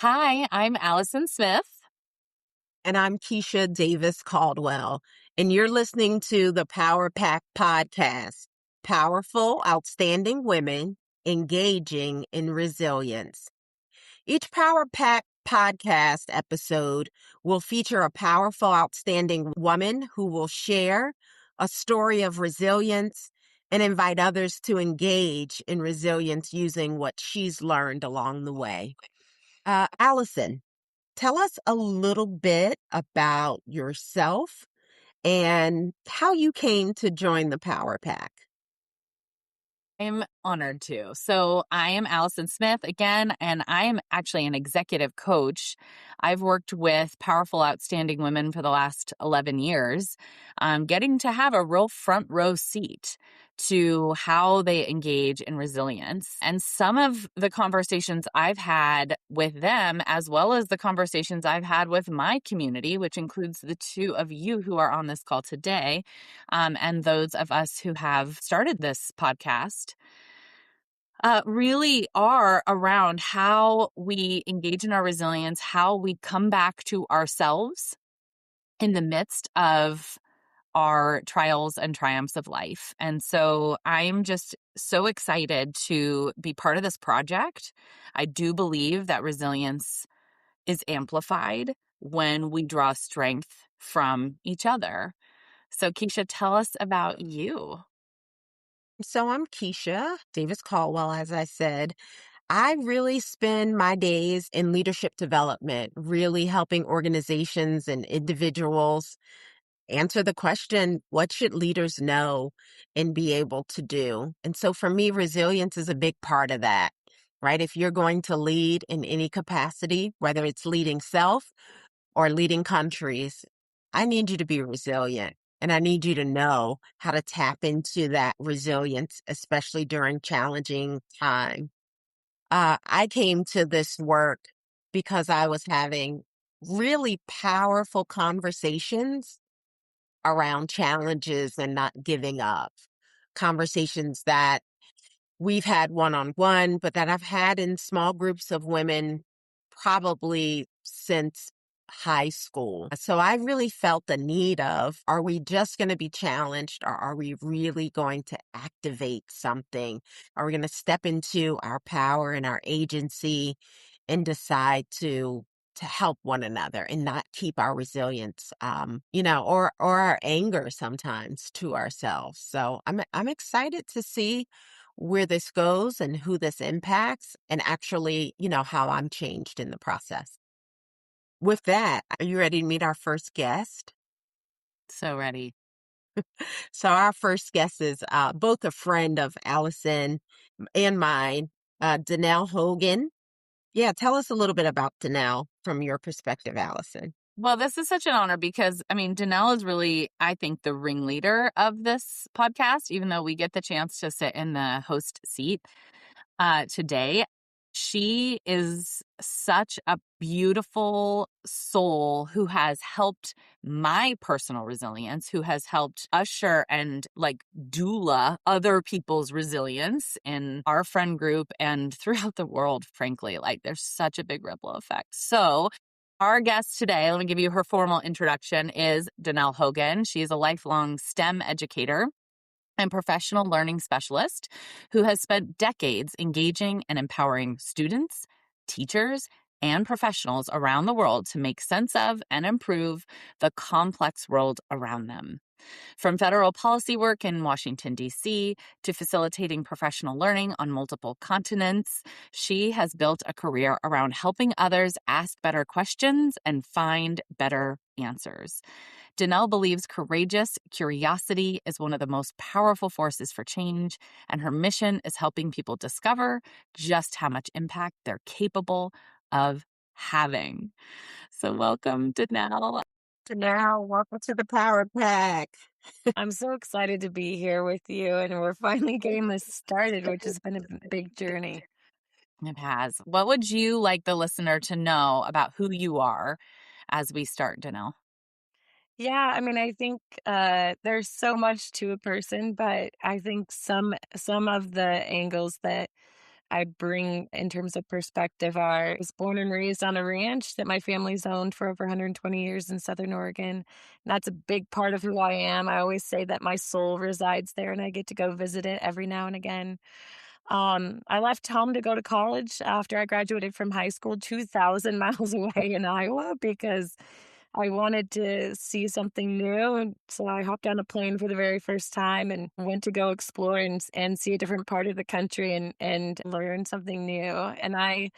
Hi, I'm Alison Smith. And I'm Kisha Davis-Caldwell, and you're listening to the Power Pack Podcast. Powerful, outstanding women engaging in resilience. Each Power Pack podcast episode will feature a powerful, outstanding woman who will share a story of resilience and invite others to engage in resilience using what she's learned along the way. Alison, tell us a little bit about yourself and how you came to join the Power Pack. I'm honored to. So, I am Alison Smith again, and I am actually an executive coach. I've worked with powerful, outstanding women for the last 11 years, getting to have a real front row seat to how they engage in resilience. And some of the conversations I've had with them, as well as the conversations I've had with my community, which includes the two of you who are on this call today, and those of us who have started this podcast, really are around how we engage in our resilience, how we come back to ourselves in the midst of our trials and triumphs of life. And so I'm just so excited to be part of this project. I do believe that resilience is amplified when we draw strength from each other. So, Keisha, tell us about you. So I'm Kisha Davis-Caldwell, as I said. I really spend my days in leadership development, really helping organizations and individuals answer the question, what should leaders know and be able to do? And so for me, resilience is a big part of that, right? If you're going to lead in any capacity, whether it's leading self or leading countries, I need you to be resilient. And I need you to know how to tap into that resilience, especially during challenging time. I came to this work because I was having really powerful conversations around challenges and not giving up. Conversations that we've had one on one, but that I've had in small groups of women probably since high school. So I really felt the need of, are we just going to be challenged, or are we really going to activate something? Are we going to step into our power and our agency and decide to help one another and not keep our resilience, or our anger sometimes to ourselves. So I'm excited to see where this goes and who this impacts, and actually, how I'm changed in the process. With that, are you ready to meet our first guest? So ready. So our first guest is both a friend of Allison and mine, DaNel Hogan. Yeah, tell us a little bit about DaNel from your perspective, Allison. Well, this is such an honor because, I mean, DaNel is really, I think, the ringleader of this podcast, even though we get the chance to sit in the host seat today. She is such a beautiful soul who has helped my personal resilience, who has helped usher and like doula other people's resilience in our friend group and throughout the world, frankly. Like there's such a big ripple effect. So, our guest today, let me give you her formal introduction, is DaNel Hogan. She is a lifelong STEM educator and professional learning specialist who has spent decades engaging and empowering students, teachers, and professionals around the world to make sense of and improve the complex world around them. From federal policy work in Washington, D.C., to facilitating professional learning on multiple continents, she has built a career around helping others ask better questions and find better answers. DaNel believes courageous curiosity is one of the most powerful forces for change, and her mission is helping people discover just how much impact they're capable of having. So, welcome, DaNel. DaNel, welcome to the Power Pack. I'm so excited to be here with you, and we're finally getting this started, which has been a big journey. It has. What would you like the listener to know about who you are as we start, DaNel? Yeah, I mean, I think there's so much to a person, but I think some of the angles that I bring in terms of perspective are I was born and raised on a ranch that my family's owned for over 120 years in Southern Oregon. And that's a big part of who I am. I always say that my soul resides there and I get to go visit it every now and again. I left home to go to college after I graduated from high school, 2,000 miles away in Iowa because I wanted to see something new. And so I hopped on a plane for the very first time and went to go explore and see a different part of the country and learn something new. And I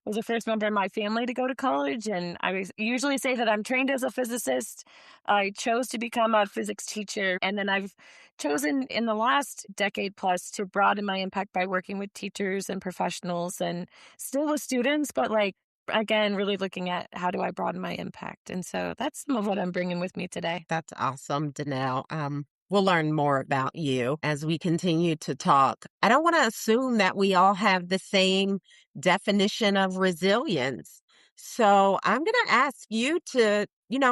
was the first member of my family to go to college. And usually say that I'm trained as a physicist. I chose to become a physics teacher. And then I've chosen in the last decade plus to broaden my impact by working with teachers and professionals and still with students, but like, again, really looking at how do I broaden my impact. And so that's some of what I'm bringing with me today. That's awesome, DaNel. We'll learn more about you as we continue to talk. I don't want to assume that we all have the same definition of resilience. So I'm going to ask you to,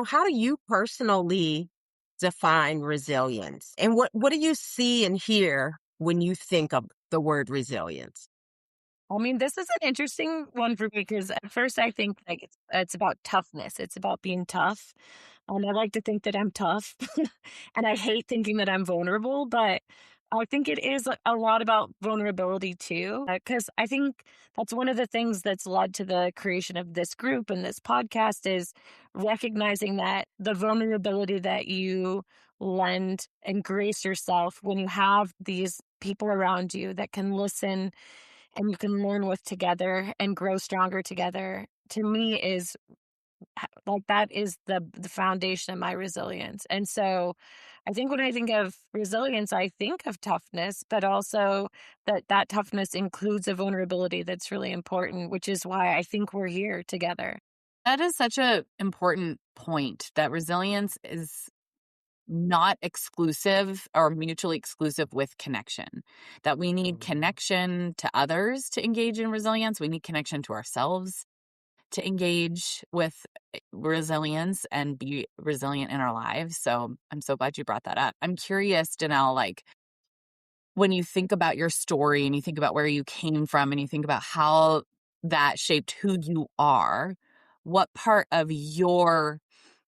how do you personally define resilience? And what do you see and hear when you think of the word resilience? I mean, this is an interesting one for me because at first I think like it's about toughness. It's about being tough. I like to think that I'm tough, and I hate thinking that I'm vulnerable. But I think it is a lot about vulnerability too, because I think that's one of the things that's led to the creation of this group and this podcast is recognizing that the vulnerability that you lend and grace yourself when you have these people around you that can listen and you can learn with together and grow stronger together to me is like that is the foundation of my resilience. And so I think when I think of resilience I think of toughness, but also that toughness includes a vulnerability that's really important, which is why I think we're here together. That is such a important point that resilience is not exclusive or mutually exclusive with connection. That we need connection to others to engage in resilience. We need connection to ourselves to engage with resilience and be resilient in our lives. So I'm so glad you brought that up. I'm curious, DaNel, like when you think about your story and you think about where you came from and you think about how that shaped who you are, what part of your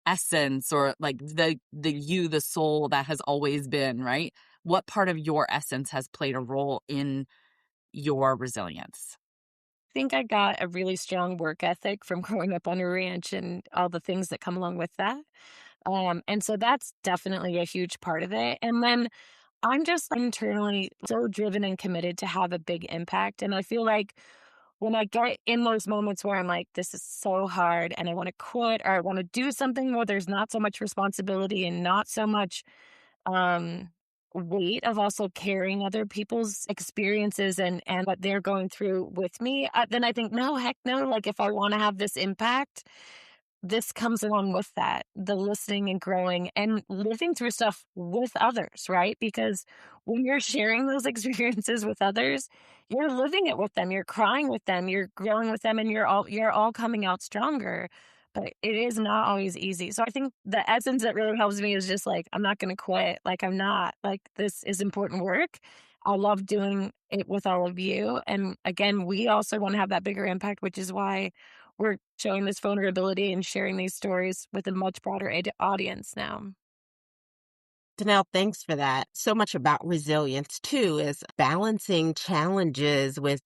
essence or like the soul that has always been, right? What part of your essence has played a role in your resilience? I think I got a really strong work ethic from growing up on a ranch and all the things that come along with that. And so that's definitely a huge part of it. And then I'm just internally so driven and committed to have a big impact. And I feel like when I get in those moments where I'm like, this is so hard and I want to quit or I want to do something where there's not so much responsibility and not so much um, weight of also carrying other people's experiences and what they're going through with me, then I think, no, heck no. Like, if I want to have this impact, this comes along with that, the listening and growing and living through stuff with others, right? Because when you're sharing those experiences with others, you're living it with them, you're crying with them, you're growing with them, and you're all coming out stronger. But it is not always easy. So I think the essence that really helps me is just like, I'm not going to quit. Like, I'm not. Like, this is important work. I love doing it with all of you. And again, we also want to have that bigger impact, which is why we're showing this vulnerability and sharing these stories with a much broader audience now. DaNel, thanks for that. So much about resilience too is balancing challenges with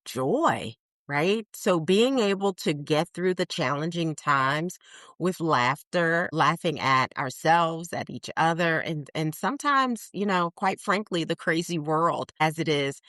joy, right? So being able to get through the challenging times with laughter, laughing at ourselves, at each other, and sometimes, quite frankly, the crazy world as it is.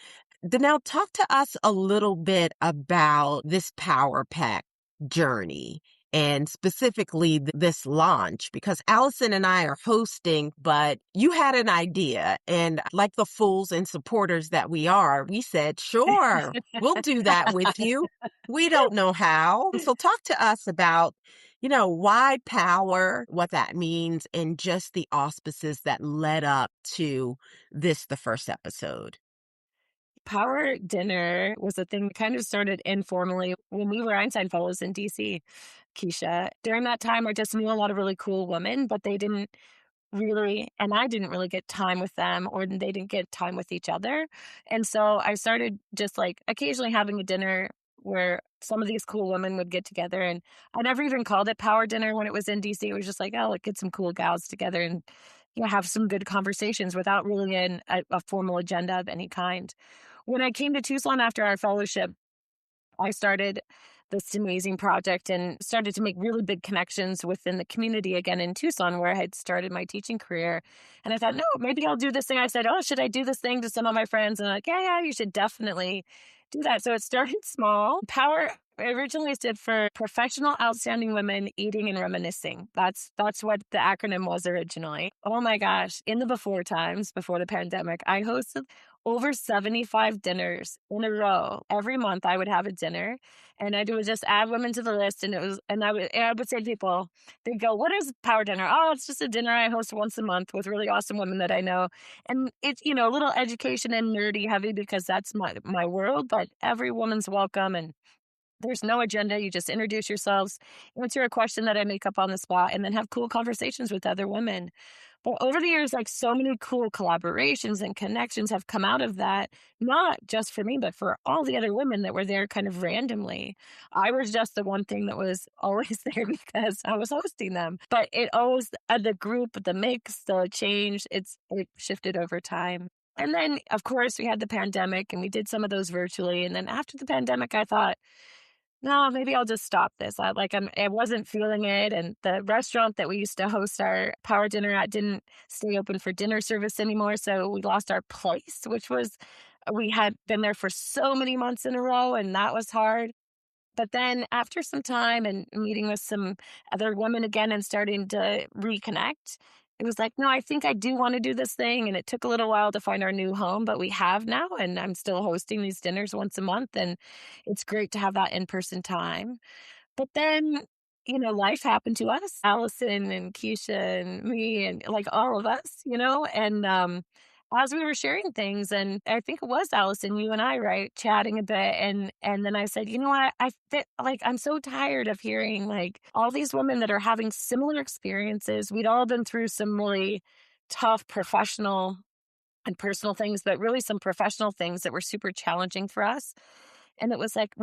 DaNel, talk to us a little bit about this Power Pack journey and specifically this launch because Alison and I are hosting, but you had an idea. And like the fools and supporters that we are, we said, sure, we'll do that with you. We don't know how. So talk to us about, why power, what that means, and just the auspices that led up to the first episode. Power dinner was a thing that kind of started informally when we were Einstein Fellows in DC, Kisha. During that time, I just knew a lot of really cool women, but they didn't really, and I didn't really get time with them, or they didn't get time with each other. And so I started just like occasionally having a dinner where some of these cool women would get together. And I never even called it power dinner when it was in DC. It was just like, oh, like get some cool gals together and have some good conversations without really a formal agenda of any kind. When I came to Tucson after our fellowship, I started this amazing project and started to make really big connections within the community again in Tucson, where I had started my teaching career. And I thought, no, maybe I'll do this thing. I said, oh, should I do this thing to some of my friends? And they're like, yeah, you should definitely do that. So it started small. Power originally stood for Professional Outstanding Women Eating and Reminiscing. That's what the acronym was originally. Oh my gosh. In the before times, before the pandemic, I hosted over 75 dinners in a row. Every month I would have a dinner, and I would just add women to the list. And I would say to people, they'd go, what is power dinner? Oh, it's just a dinner I host once a month with really awesome women that I know. And it's, a little education and nerdy heavy because that's my world, but every woman's welcome. And there's no agenda. You just introduce yourselves, answer a question that I make up on the spot, and then have cool conversations with other women. But over the years, like so many cool collaborations and connections have come out of that, not just for me, but for all the other women that were there kind of randomly. I was just the one thing that was always there because I was hosting them. But it always, the group, the mix, the change, it shifted over time. And then, of course, we had the pandemic and we did some of those virtually. And then after the pandemic, I thought, no, maybe I'll just stop this. I wasn't feeling it. And the restaurant that we used to host our power dinner at didn't stay open for dinner service anymore. So we lost our place, we had been there for so many months in a row, and that was hard. But then after some time and meeting with some other women again and starting to reconnect, it was like, no, I think I do want to do this thing. And it took a little while to find our new home, but we have now. And I'm still hosting these dinners once a month. And it's great to have that in person time. But then, life happened to us, Alison and Kisha and me and like all of us, and as we were sharing things, and I think it was Alison, you and I, right, chatting a bit, and then I said, you know what, I'm so tired of hearing like all these women that are having similar experiences. We'd all been through some really tough professional and personal things, but really some professional things that were super challenging for us. And it was like,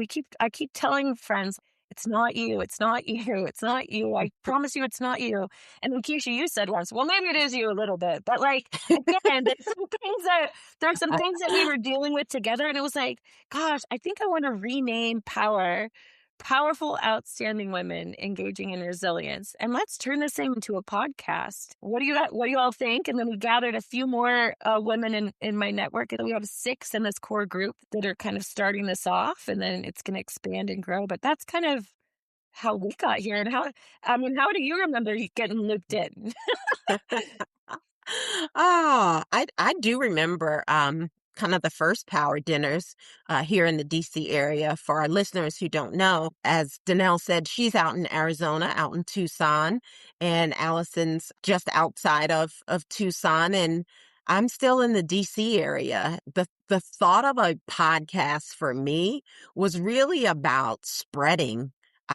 I keep telling friends, it's not you, it's not you, it's not you. I promise you it's not you. And then Keisha, you said once, well, maybe it is you a little bit. But like, again, there's some things that we were dealing with together. And it was like, gosh, I think I want to rename power. Powerful, outstanding women engaging in resilience. And let's turn this thing into a podcast. What do you all think? And then we gathered a few more women in my network. And we have 6 in this core group that are kind of starting this off, and then it's going to expand and grow. But that's kind of how we got here. And how do you remember getting looped in? I do remember kind of the first power dinners here in the DC area. For our listeners who don't know, as DaNel said, she's out in Arizona, out in Tucson, and Allison's just outside of Tucson, and I'm still in the DC area. The thought of a podcast for me was really about spreading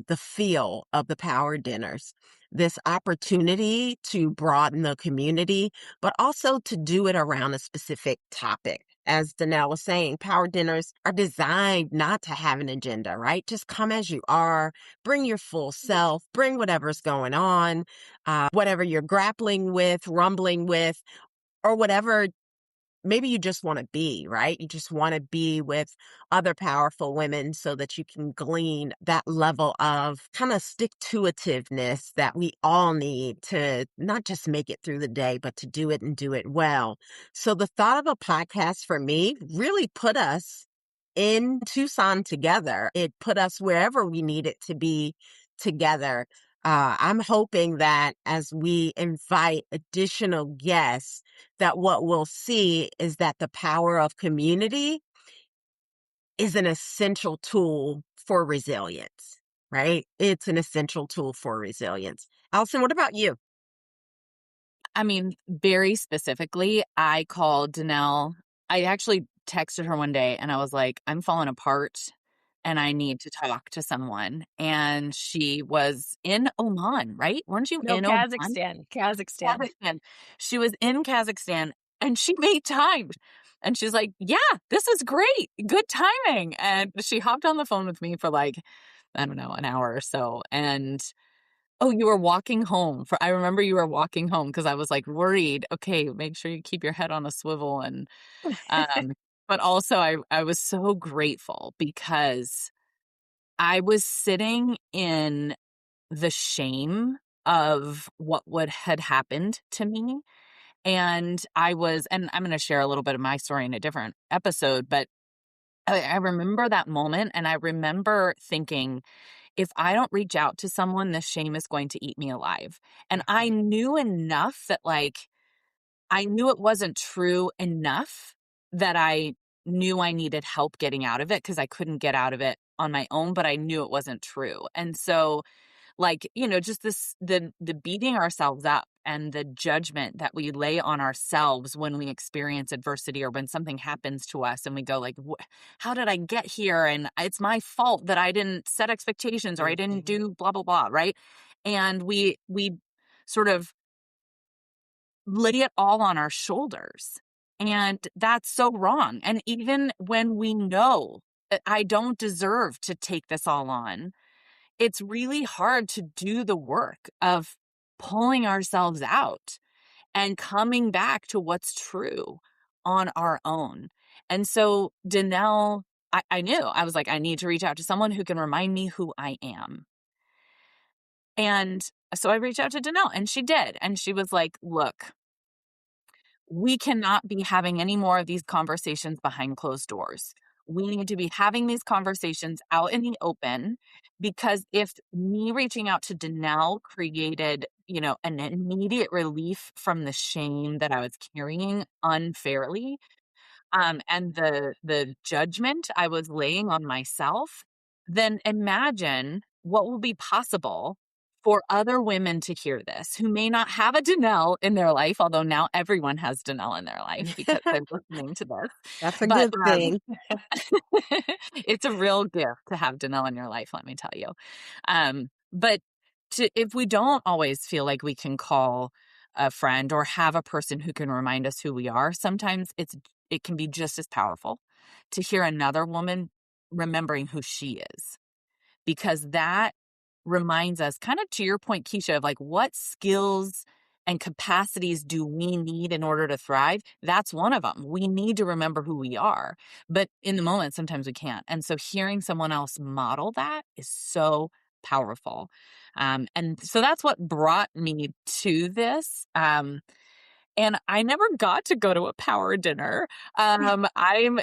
the feel of the power dinners, this opportunity to broaden the community, but also to do it around a specific topic. As DaNel was saying, power dinners are designed not to have an agenda, right? Just come as you are, bring your full self, bring whatever's going on, whatever you're grappling with, rumbling with, or whatever. Maybe you just want to be, right? You just want to be with other powerful women so that you can glean that level of kind of stick-to-itiveness that we all need to not just make it through the day, but to do it and do it well. So the thought of a podcast for me really put us in Tucson together. It put us wherever we needed to be together. I'm hoping that as we invite additional guests, that what we'll see is that the power of community is an essential tool for resilience, right? It's an essential tool for resilience. Alison, what about you? I mean, very specifically, I called DaNel. I actually texted her one day and I was like, I'm falling apart. and I need to talk to someone. And she was in Oman, right? Weren't you No, in Oman? Kazakhstan. Kazakhstan. She was in Kazakhstan and she made time. And she's like, yeah, this is great. Good timing. And she hopped on the phone with me for like, I don't know, an hour or so. And oh, you were walking home. I remember you were walking home because I was like worried. Okay, make sure you keep your head on a swivel. And um, but also I was so grateful because I was sitting in the shame of what would had happened to me. And I'm going to share a little bit of my story in a different episode, but I remember that moment and I remember thinking, if I don't reach out to someone, this shame is going to eat me alive. And I knew enough that I knew it wasn't true enough that I knew I needed help getting out of it because I couldn't get out of it on my own, but I knew it wasn't true. And so just the beating ourselves up and the judgment that we lay on ourselves when we experience adversity or when something happens to us and we go like, how did I get here? And it's my fault that I didn't set expectations or I didn't do blah, blah, blah. Right. And we sort of lay it all on our shoulders. And that's so wrong. And even when we know that I don't deserve to take this all on, it's really hard to do the work of pulling ourselves out and coming back to what's true on our own. And so DaNel, I knew, I was like, I need to reach out to someone who can remind me who I am. And so I reached out to DaNel and she did. And she was like, look, we cannot be having any more of these conversations behind closed doors. We need to be having these conversations out in the open because if me reaching out to DaNel created, an immediate relief from the shame that I was carrying unfairly, and the judgment I was laying on myself, then imagine what will be possible for other women to hear this who may not have a DaNel in their life, although now everyone has DaNel in their life because they're listening to this. That's a But good thing. it's a real gift to have DaNel in your life, let me tell you. But if we don't always feel like we can call a friend or have a person who can remind us who we are, sometimes it can be just as powerful to hear another woman remembering who she is, because that reminds us, kind of to your point, Kisha, of like what skills and capacities do we need in order to thrive? That's one of them. We need to remember who we are, but in the moment, sometimes we can't. And so hearing someone else model that is so powerful. And so that's what brought me to this. And I never got to go to a power dinner. I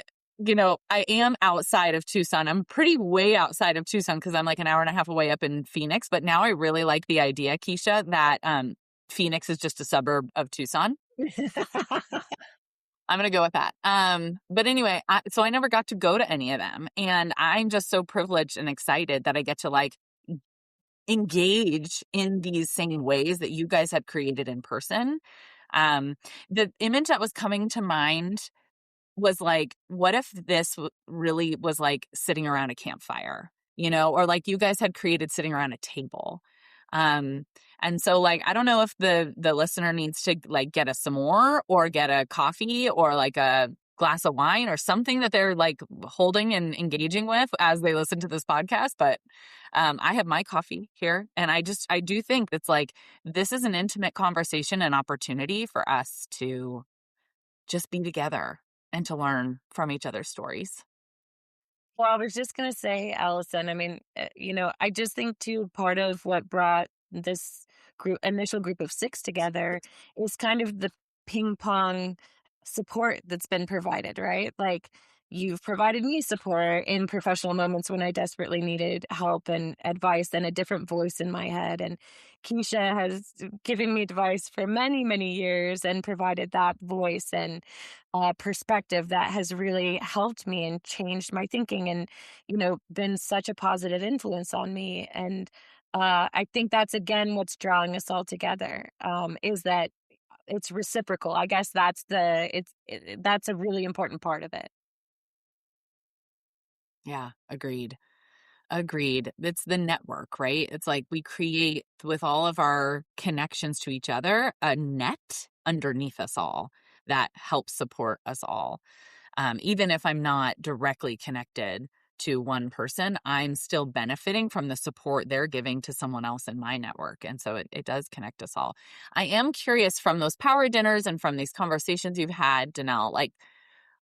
am outside of Tucson. I'm pretty way outside of Tucson because I'm like an hour and a half away up in Phoenix. But now I really like the idea, Kisha, that Phoenix is just a suburb of Tucson. I'm going to go with that. But anyway, so I never got to go to any of them. And I'm just so privileged and excited that I get to engage in these same ways that you guys have created in person. The image that was coming to mind was like, what if this really was like sitting around a campfire, or like you guys had created sitting around a table. And so I don't know if the listener needs to get a s'more or get a coffee or like a glass of wine or something that they're holding and engaging with as they listen to this podcast. But I have my coffee here. And I do think it's this is an intimate conversation and opportunity for us to just be together and to learn from each other's stories. Well, I was just going to say, Allison, I mean, I just think too, part of what brought this initial group of 6 together is kind of the ping pong support that's been provided, right? Like you've provided me support in professional moments when I desperately needed help and advice and a different voice in my head. And Keisha has given me advice for many, many years and provided that voice and perspective that has really helped me and changed my thinking and, been such a positive influence on me. And I think that's again what's drawing us all together, is that it's reciprocal. I guess that's a really important part of it. Yeah, agreed. Agreed. It's the network, right? It's like we create with all of our connections to each other a net underneath us all that helps support us all. Even if I'm not directly connected to one person, I'm still benefiting from the support they're giving to someone else in my network. And so it does connect us all. I am curious from those power dinners and from these conversations you've had, DaNel, like,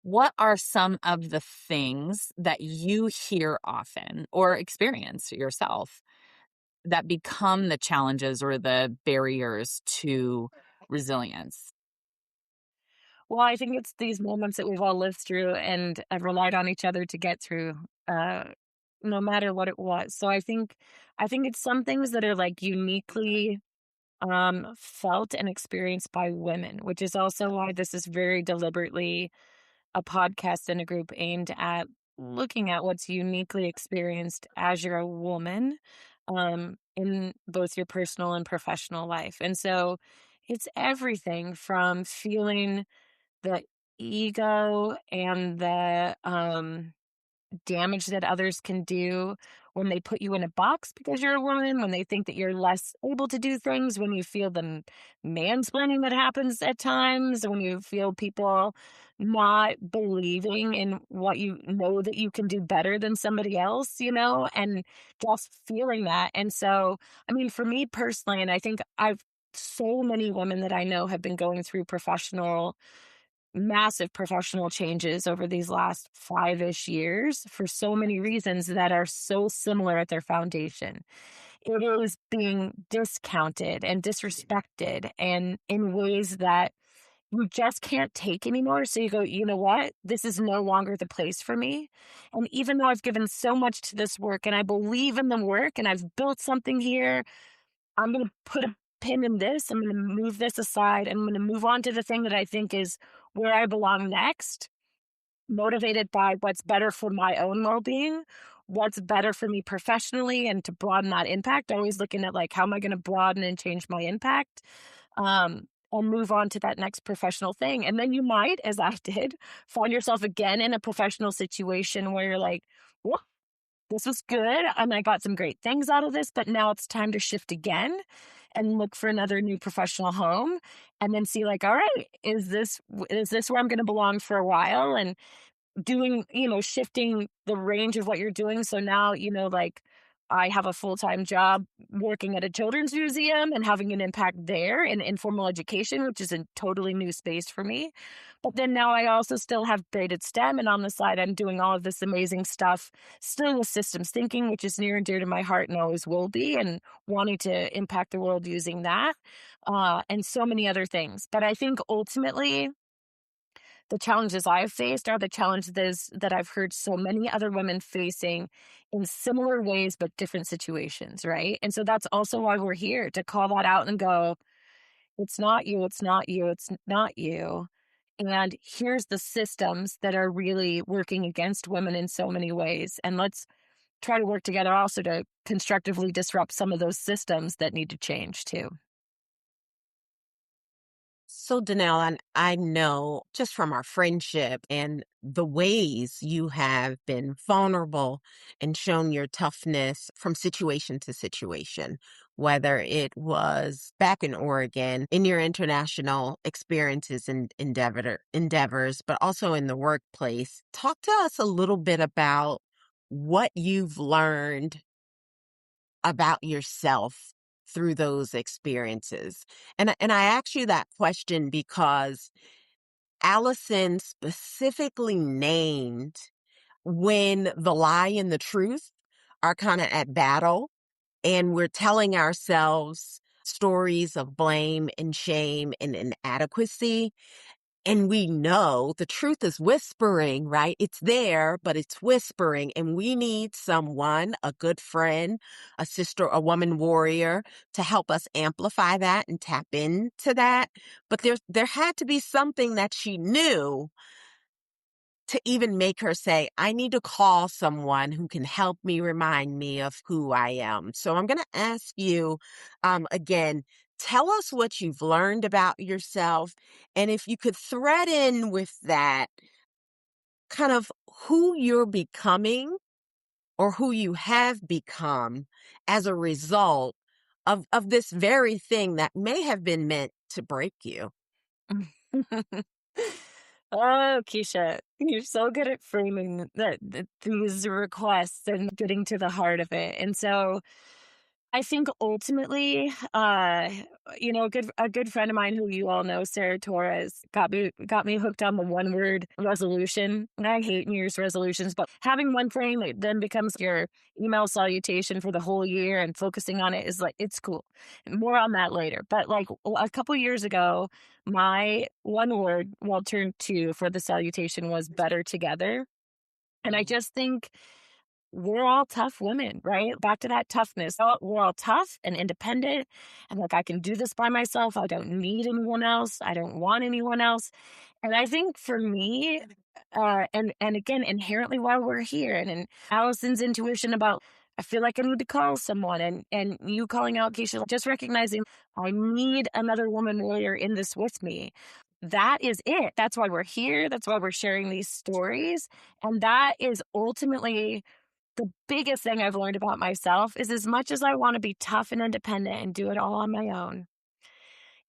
what are some of the things that you hear often or experience yourself that become the challenges or the barriers to resilience? Well, I think it's these moments that we've all lived through and have relied on each other to get through, uh, no matter what it was. So I think it's some things that are like uniquely felt and experienced by women, which is also why this is very deliberately a podcast in a group aimed at looking at what's uniquely experienced as you're a woman in both your personal and professional life. And so it's everything from feeling the ego and the damage that others can do when they put you in a box because you're a woman, when they think that you're less able to do things, when you feel the mansplaining that happens at times, when you feel people not believing in what you know that you can do better than somebody else, and just feeling that. And so, I mean, for me personally, and I think so many women that I know have been going through massive professional changes over these last 5-ish years for so many reasons that are so similar at their foundation. It is being discounted and disrespected and in ways that you just can't take anymore. So you go, you know what? This is no longer the place for me. And even though I've given so much to this work and I believe in the work and I've built something here, I'm going to put a pin in this. I'm going to move this aside. I'm going to move on to the thing that I think is where I belong next, motivated by what's better for my own well being, what's better for me professionally, and to broaden that impact. Always looking at like, how am I going to broaden and change my impact? And move on to that next professional thing. And then you might, as I did, find yourself again in a professional situation where you're like, well, this was good and I got some great things out of this, but now it's time to shift again and look for another new professional home and then see like, all right, is this where I'm going to belong for a while? And doing, shifting the range of what you're doing. So now, like I have a full-time job working at a children's museum and having an impact there in informal education, which is a totally new space for me. But then now I also still have graded STEM, and on the side, I'm doing all of this amazing stuff still with systems thinking, which is near and dear to my heart and always will be, and wanting to impact the world using that, and so many other things. But I think ultimately, the challenges I've faced are the challenges that I've heard so many other women facing in similar ways, but different situations, right? And so that's also why we're here to call that out and go, it's not you, it's not you, it's not you. And here's the systems that are really working against women in so many ways. And let's try to work together also to constructively disrupt some of those systems that need to change too. So, DaNel, and I know just from our friendship and the ways you have been vulnerable and shown your toughness from situation to situation, whether it was back in Oregon in your international experiences and endeavors, but also in the workplace. Talk to us a little bit about what you've learned about yourself through those experiences. And I ask you that question because Alison specifically named when the lie and the truth are kind of at battle and we're telling ourselves stories of blame and shame and inadequacy. And we know the truth is whispering, right? It's there, but it's whispering. And we need someone, a good friend, a sister, a woman warrior to help us amplify that and tap into that. But there had to be something that she knew to even make her say, I need to call someone who can help me remind me of who I am. So I'm going to ask you again, tell us what you've learned about yourself. And if you could thread in with that kind of who you're becoming or who you have become as a result of this very thing that may have been meant to break you? Oh, Keisha, you're so good at framing these requests and getting to the heart of it. And so I think ultimately, a good friend of mine who you all know, Sarah Torres, got me hooked on the one word resolution. And I hate New Year's resolutions, but having one frame that then becomes your email salutation for the whole year and focusing on it is like it's cool. More on that later. But like a couple years ago, my one word, well, turned two for the salutation was better together. And I just think we're all tough women, right? Back to that toughness. We're all tough and independent. And like, I can do this by myself. I don't need anyone else. I don't want anyone else. And I think for me, and again, inherently why we're here, and in Allison's intuition about, I feel like I need to call someone, and you calling out Keisha, just recognizing I need another woman warrior in this with me. That is it. That's why we're here. That's why we're sharing these stories. And that is ultimately the biggest thing I've learned about myself is as much as I want to be tough and independent and do it all on my own,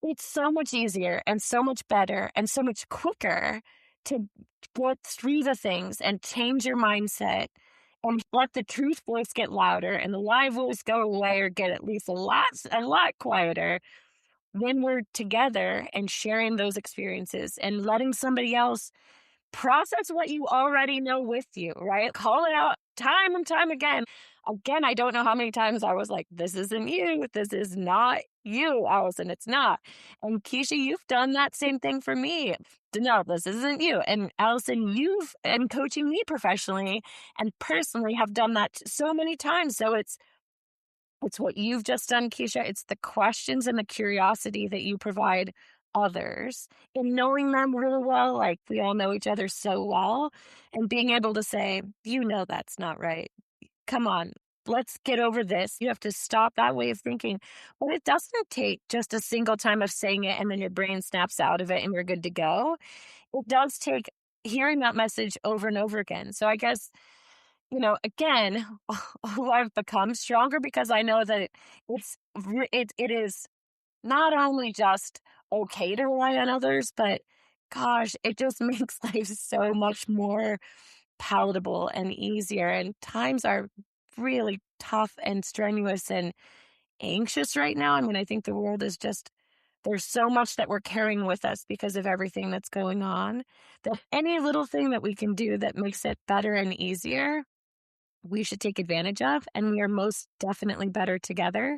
it's so much easier and so much better and so much quicker to get through the things and change your mindset and let the truth voice get louder and the lie voice go away or get at least a lot quieter when we're together and sharing those experiences and letting somebody else process what you already know with you, right? Call it out time and time again. Again, I don't know how many times I was like, this isn't you. This is not you, Allison. It's not. And Keisha, you've done that same thing for me. No, this isn't you. And Allison, you've and coaching me professionally and personally have done that so many times. So it's what you've just done, Keisha. It's the questions and the curiosity that you provide others and knowing them really well. Like we all know each other so well and being able to say, that's not right. Come on, let's get over this. You have to stop that way of thinking. But it doesn't take just a single time of saying it and then your brain snaps out of it and you're good to go. It does take hearing that message over and over again. So I guess again, who I've become stronger because I know that it is not only just okay to rely on others, but gosh, it just makes life so much more palatable and easier. And times are really tough and strenuous and anxious right now. I mean, I think the world is just there's so much that we're carrying with us because of everything that's going on that any little thing that we can do that makes it better and easier we should take advantage of, and we are most definitely better together.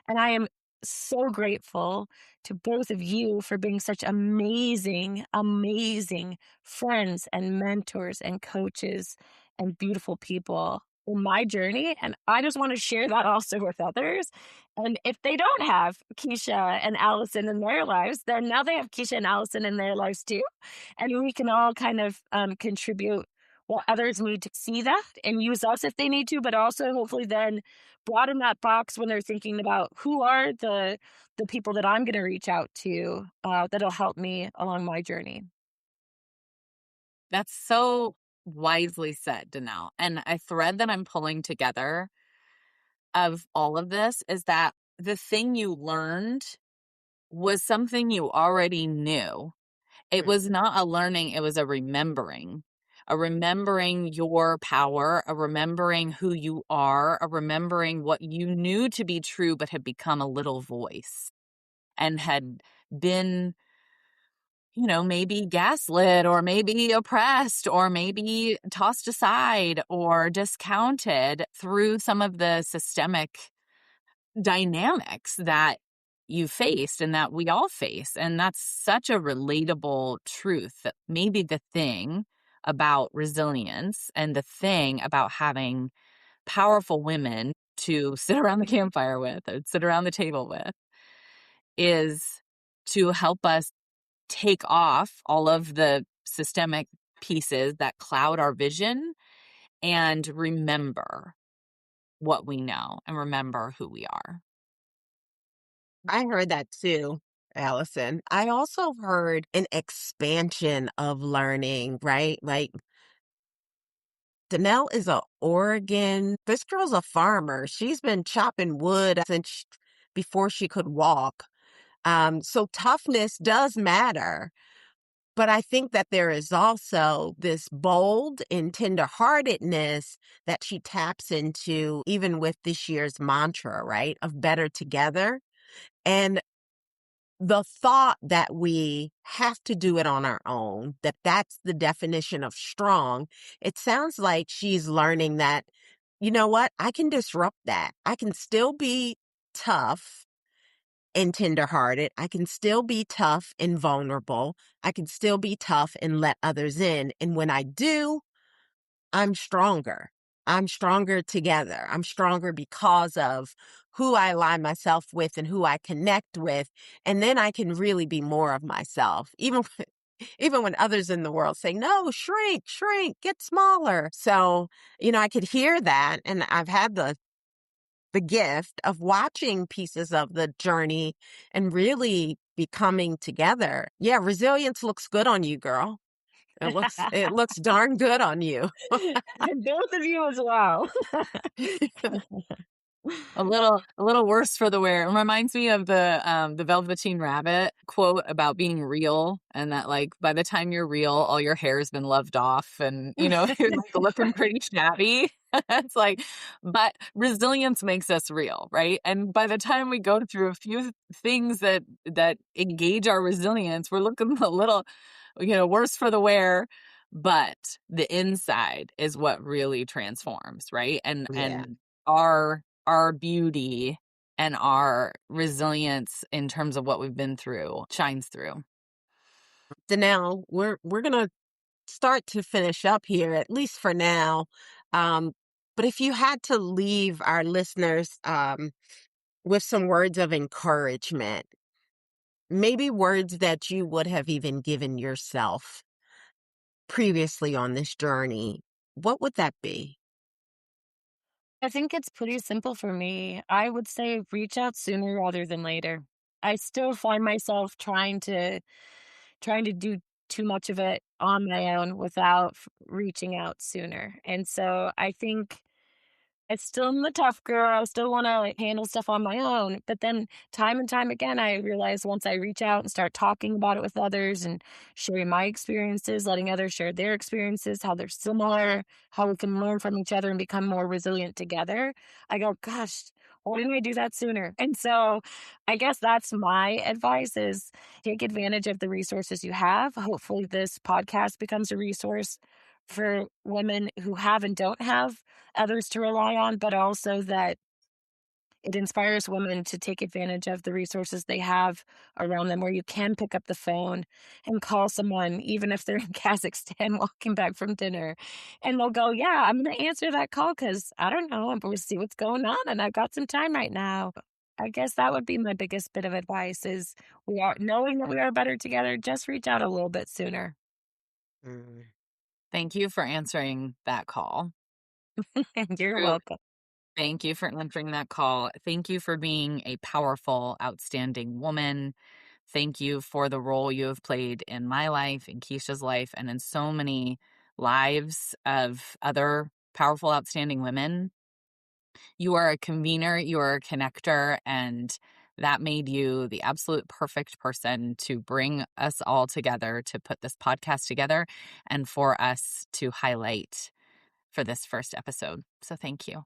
And I am so grateful to both of you for being such amazing, amazing friends and mentors and coaches and beautiful people in my journey. And I just want to share that also with others. And if they don't have Keisha and Allison in their lives, then now they have Keisha and Allison in their lives too. And we can all kind of contribute what others need to see that and use us if they need to, but also hopefully then broaden that box when they're thinking about who are the people that I'm going to reach out to that'll help me along my journey. That's so wisely said, DaNel. And a thread that I'm pulling together of all of this is that the thing you learned was something you already knew. It was not a learning, it was a remembering your power, a remembering who you are, a remembering what you knew to be true, but had become a little voice and had been, maybe gaslit or maybe oppressed or maybe tossed aside or discounted through some of the systemic dynamics that you faced and that we all face. And that's such a relatable truth that maybe the thing about resilience and the thing about having powerful women to sit around the campfire with or sit around the table with is to help us take off all of the systemic pieces that cloud our vision and remember what we know and remember who we are. I heard that too, Allison. I also heard an expansion of learning, right? Like DaNel is a Oregon. This girl's a farmer. She's been chopping wood since before she could walk. So toughness does matter. But I think that there is also this bold and tenderheartedness that she taps into, even with this year's mantra, right, of better together. And the thought that we have to do it on our own, that that's the definition of strong, it sounds like she's learning that, you know what, I can disrupt that. I can still be tough and tenderhearted. I can still be tough and vulnerable. I can still be tough and let others in. And when I do, I'm stronger. I'm stronger together. I'm stronger because of who I align myself with and who I connect with. And then I can really be more of myself, even when others in the world say, no, shrink, shrink, get smaller. So, I could hear that. And I've had the gift of watching pieces of the journey and really becoming together. Yeah, resilience looks good on you, girl. It looks darn good on you. And both of you as well. A little worse for the wear. It reminds me of the Velveteen Rabbit quote about being real, and that like by the time you're real, all your hair has been loved off, and you're like looking pretty shabby. It's like, but resilience makes us real, right? And by the time we go through a few things that engage our resilience, we're looking a little, worse for the wear. But the inside is what really transforms, right? And Yeah. and our beauty and our resilience in terms of what we've been through shines through. DaNel, we're gonna start to finish up here, at least for now. Um, but if you had to leave our listeners with some words of encouragement, maybe words that you would have even given yourself previously on this journey, what would that be? I think it's pretty simple for me. I would say reach out sooner rather than later. I still find myself trying to do too much of it on my own without reaching out sooner. And so I think I still am the tough girl. I still want to handle stuff on my own. But then time and time again, I realize once I reach out and start talking about it with others and sharing my experiences, letting others share their experiences, how they're similar, how we can learn from each other and become more resilient together. I go, gosh, why didn't I do that sooner? And so I guess that's my advice is take advantage of the resources you have. Hopefully this podcast becomes a resource for women who have and don't have others to rely on, but also that it inspires women to take advantage of the resources they have around them where you can pick up the phone and call someone, even if they're in Kazakhstan walking back from dinner. And they'll go, yeah, I'm going to answer that call because I don't know. I'm going to see what's going on and I've got some time right now. I guess that would be my biggest bit of advice is we are knowing that we are better together, just reach out a little bit sooner. Mm. Thank you for answering that call. You're Truly. welcome. Thank you for answering that call. Thank you for being a powerful, outstanding woman. Thank you for the role you have played in my life, in Kisha's life, and in so many lives of other powerful, outstanding women. You are a convener, you are a connector, and that made you the absolute perfect person to bring us all together, to put this podcast together, and for us to highlight for this first episode. So thank you.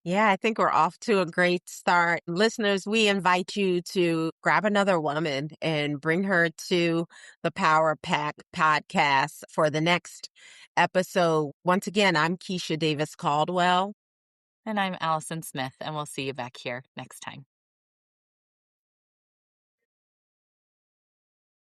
Yeah, I think we're off to a great start. Listeners, we invite you to grab another woman and bring her to the Power Pack podcast for the next episode. Once again, I'm Kisha Davis-Caldwell. And I'm Alison Smith, and we'll see you back here next time.